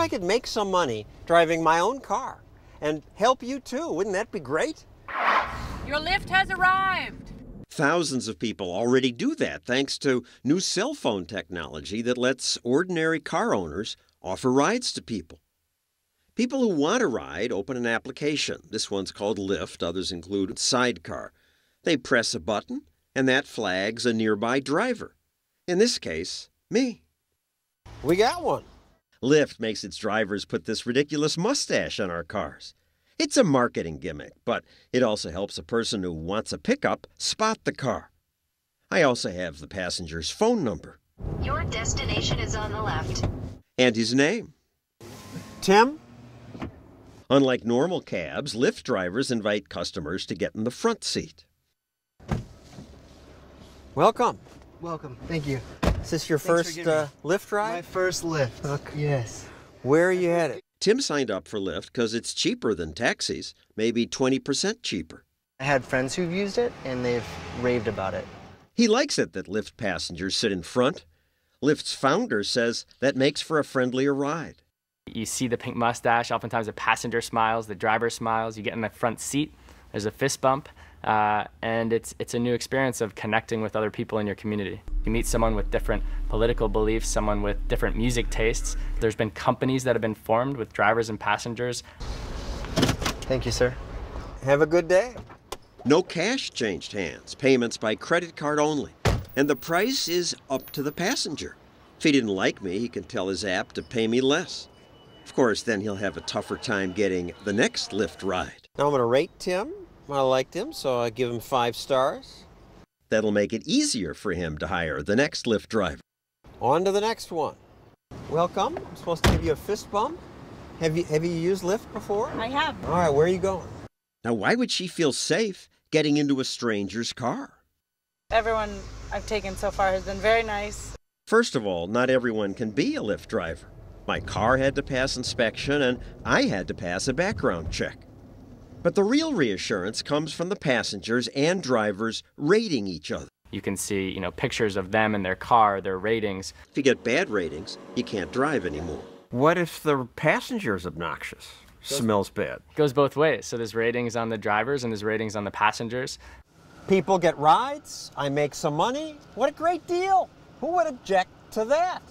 I could make some money driving my own car and help you too. Wouldn't that be great? Your lift has arrived. Thousands of people already do that thanks to new cell phone technology that lets ordinary car owners offer rides to people. People who want a ride open an application. This one's called Lyft. Others include Sidecar. They press a button, and that flags a nearby driver. In this case, me. We got one. Lyft makes its drivers put this ridiculous mustache on our cars. It's a marketing gimmick, but it also helps a person who wants a pickup spot the car. I also have the passenger's phone number. Your destination is on the left. And his name. Tim? Unlike normal cabs, Lyft drivers invite customers to get in the front seat. Welcome. Welcome. Thank you. Is this your Thanks first for giving Lyft ride? My first lift. Okay. Yes. Where are you headed? Tim signed up for Lyft because it's cheaper than taxis, maybe 20% cheaper. I had friends who've used it, and they've raved about it. He likes it that Lyft passengers sit in front. Lyft's founder says that makes for a friendlier ride. You see the pink mustache, oftentimes the passenger smiles, the driver smiles, you get in the front seat, there's a fist bump, and it's a new experience of connecting with other people in your community. You meet someone with different political beliefs, someone with different music tastes. There's been companies that have been formed with drivers and passengers. Thank you, sir. Have a good day. No cash changed hands, payments by credit card only. And the price is up to the passenger. If he didn't like me, he can tell his app to pay me less. Of course, then he'll have a tougher time getting the next Lyft ride. Now I'm going to rate Tim. I liked him, so I give him 5 stars. That'll make it easier for him to hire the next Lyft driver. On to the next one. Welcome. I'm supposed to give you a fist bump. Have you used Lyft before? I have. All right, where are you going? Now, why would she feel safe getting into a stranger's car? Everyone I've taken so far has been very nice. First of all, not everyone can be a Lyft driver. My car had to pass inspection, and I had to pass a background check. But the real reassurance comes from the passengers and drivers rating each other. You can see, pictures of them in their car, their ratings. If you get bad ratings, you can't drive anymore. What if the passenger's obnoxious? Smells bad. It goes both ways. So there's ratings on the drivers and there's ratings on the passengers. People get rides. I make some money. What a great deal. Who would object to that?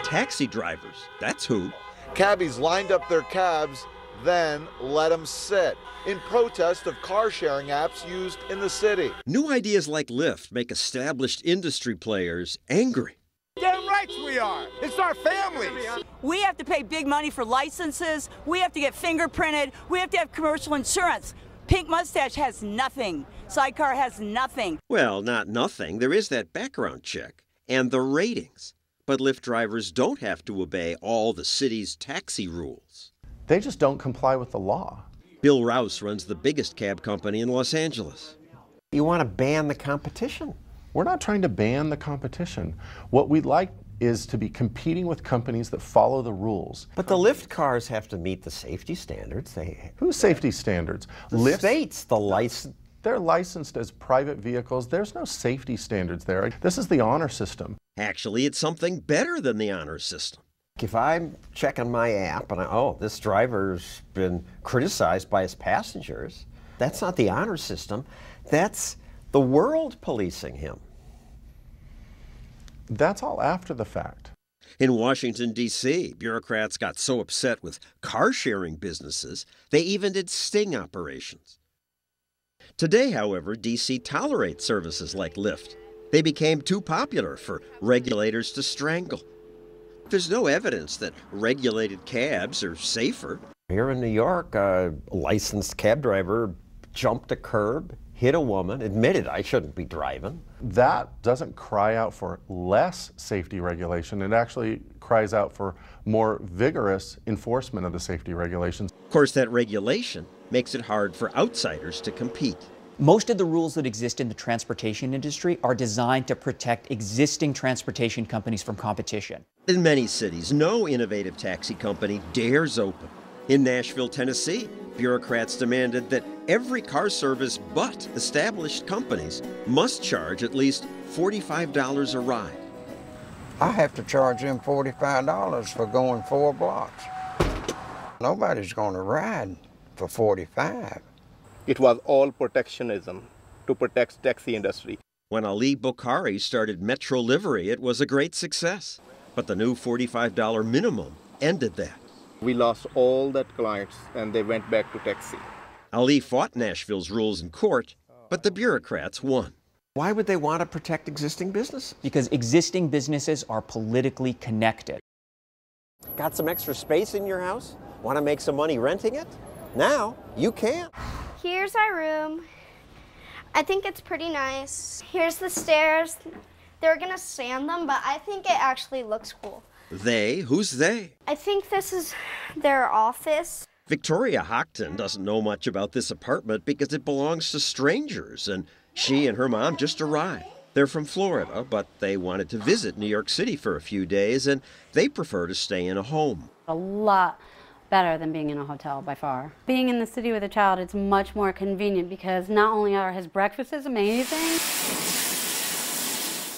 Taxi drivers, that's who. Cabbies lined up their cabs, then let them sit in protest of car-sharing apps used in the city. New ideas like Lyft make established industry players angry. Damn right we are. It's our families. We have to pay big money for licenses. We have to get fingerprinted. We have to have commercial insurance. Pink Mustache has nothing. Sidecar has nothing. Well, not nothing. There is that background check and the ratings. But Lyft drivers don't have to obey all the city's taxi rules. They just don't comply with the law. Bill Rouse runs the biggest cab company in Los Angeles. You want to ban the competition? We're not trying to ban the competition. What we'd like is to be competing with companies that follow the rules. But the Lyft cars have to meet the safety standards. Whose safety standards? The state's the license. They're licensed as private vehicles. There's no safety standards there. This is the honor system. Actually, it's something better than the honor system. If I'm checking my app and this driver's been criticized by his passengers, that's not the honor system. That's the world policing him. That's all after the fact. In Washington, D.C., bureaucrats got so upset with car-sharing businesses, they even did sting operations. Today, however, D.C. tolerates services like Lyft. They became too popular for regulators to strangle. There's no evidence that regulated cabs are safer. Here in New York, a licensed cab driver jumped a curb, hit a woman, admitted I shouldn't be driving. That doesn't cry out for less safety regulation. It actually cries out for more vigorous enforcement of the safety regulations. Of course, that regulation makes it hard for outsiders to compete. Most of the rules that exist in the transportation industry are designed to protect existing transportation companies from competition. In many cities, no innovative taxi company dares open. In Nashville, Tennessee, bureaucrats demanded that every car service but established companies must charge at least $45 a ride. I have to charge them $45 for going 4 blocks. Nobody's going to ride for $45. It was all protectionism to protect taxi industry. When Ali Bukhari started Metro Livery, it was a great success. But the new $45 minimum ended that. We lost all that clients and they went back to taxi. Ali fought Nashville's rules in court, but the bureaucrats won. Why would they want to protect existing businesses? Because existing businesses are politically connected. Got some extra space in your house? Want to make some money renting it? Now you can. Here's our room. I think it's pretty nice. Here's the stairs. They're gonna sand them, but I think it actually looks cool. They? Who's they? I think this is their office. Victoria Hockton doesn't know much about this apartment because it belongs to strangers, and she and her mom just arrived. They're from Florida, but they wanted to visit New York City for a few days, and they prefer to stay in a home. A lot better than being in a hotel by far. Being in the city with a child, it's much more convenient because not only are his breakfasts amazing.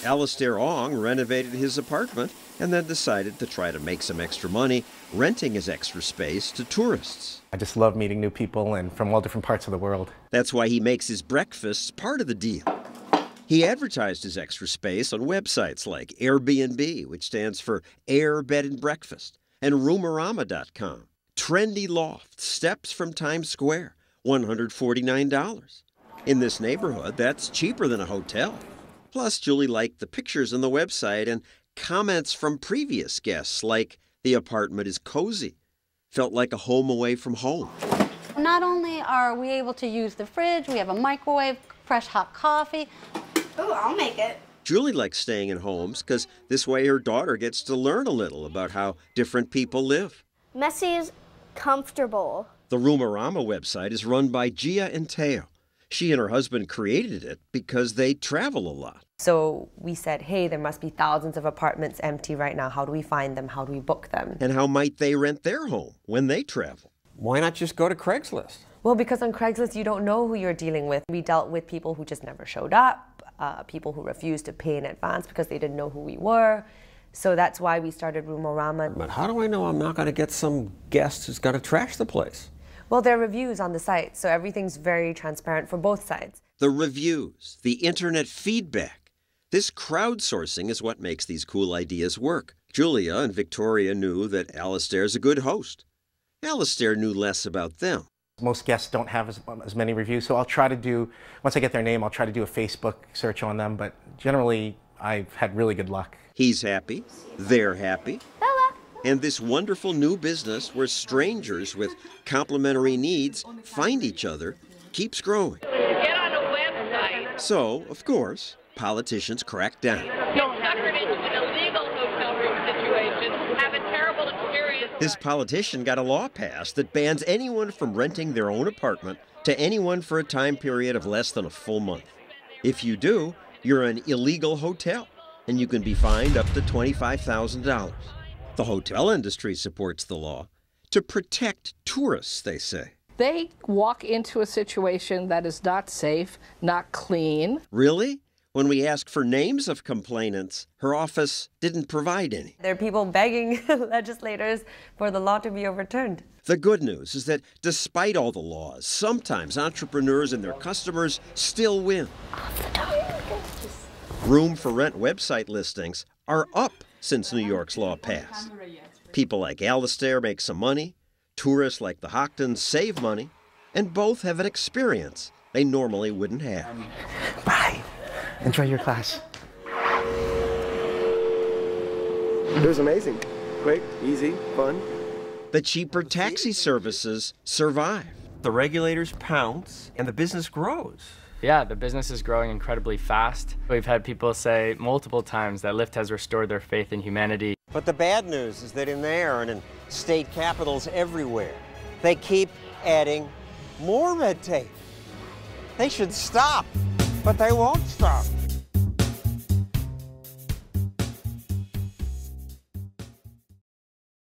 Alistair Ong renovated his apartment and then decided to try to make some extra money renting his extra space to tourists. I just love meeting new people and from all different parts of the world. That's why he makes his breakfasts part of the deal. He advertised his extra space on websites like Airbnb, which stands for Air Bed and Breakfast, and Roomorama.com. Trendy loft, steps from Times Square, $149. In this neighborhood, that's cheaper than a hotel. Plus, Julie liked the pictures on the website and comments from previous guests, like the apartment is cozy, felt like a home away from home. Not only are we able to use the fridge, we have a microwave, fresh hot coffee. Ooh, I'll make it. Julie likes staying in homes because this way her daughter gets to learn a little about how different people live. Messy is comfortable. The Roomorama website is run by Gia and Teo. She and her husband created it because they travel a lot. So we said, hey, there must be thousands of apartments empty right now. How do we find them? How do we book them? And how might they rent their home when they travel? Why not just go to Craigslist? Well, because on Craigslist, you don't know who you're dealing with. We dealt with people who just never showed up, people who refused to pay in advance because they didn't know who we were. So that's why we started Roomorama. But how do I know I'm not going to get some guest who's going to trash the place? Well, there are reviews on the site, so everything's very transparent for both sides. The reviews, the internet feedback. This crowdsourcing is what makes these cool ideas work. Julia and Victoria knew that Alistair's a good host. Alistair knew less about them. Most guests don't have as many reviews, so I'll try to do, once I get their name, I'll try to do a Facebook search on them, but generally I've had really good luck. He's happy, they're happy, and this wonderful new business where strangers with complementary needs find each other keeps growing. Get on a website. So, of course, politicians crack down. Get suckered into an illegal hotel room situation, have a terrible experience. This politician got a law passed that bans anyone from renting their own apartment to anyone for a time period of less than a full month. If you do, you're an illegal hotel, and you can be fined up to $25,000. The hotel industry supports the law to protect tourists, they say. They walk into a situation that is not safe, not clean. Really? When we asked for names of complainants, her office didn't provide any. There are people begging legislators for the law to be overturned. The good news is that despite all the laws, sometimes entrepreneurs and their customers still win. Room for rent website listings are up since New York's law passed. People like Alistair make some money, tourists like the Hocktons save money, and both have an experience they normally wouldn't have. Bye. Enjoy your class. It was amazing. Quick, easy, fun. The cheaper taxi services survive. The regulators pounce and the business grows. Yeah, the business is growing incredibly fast. We've had people say multiple times that Lyft has restored their faith in humanity. But the bad news is that in there and in state capitals everywhere, they keep adding more red tape. They should stop, but they won't stop.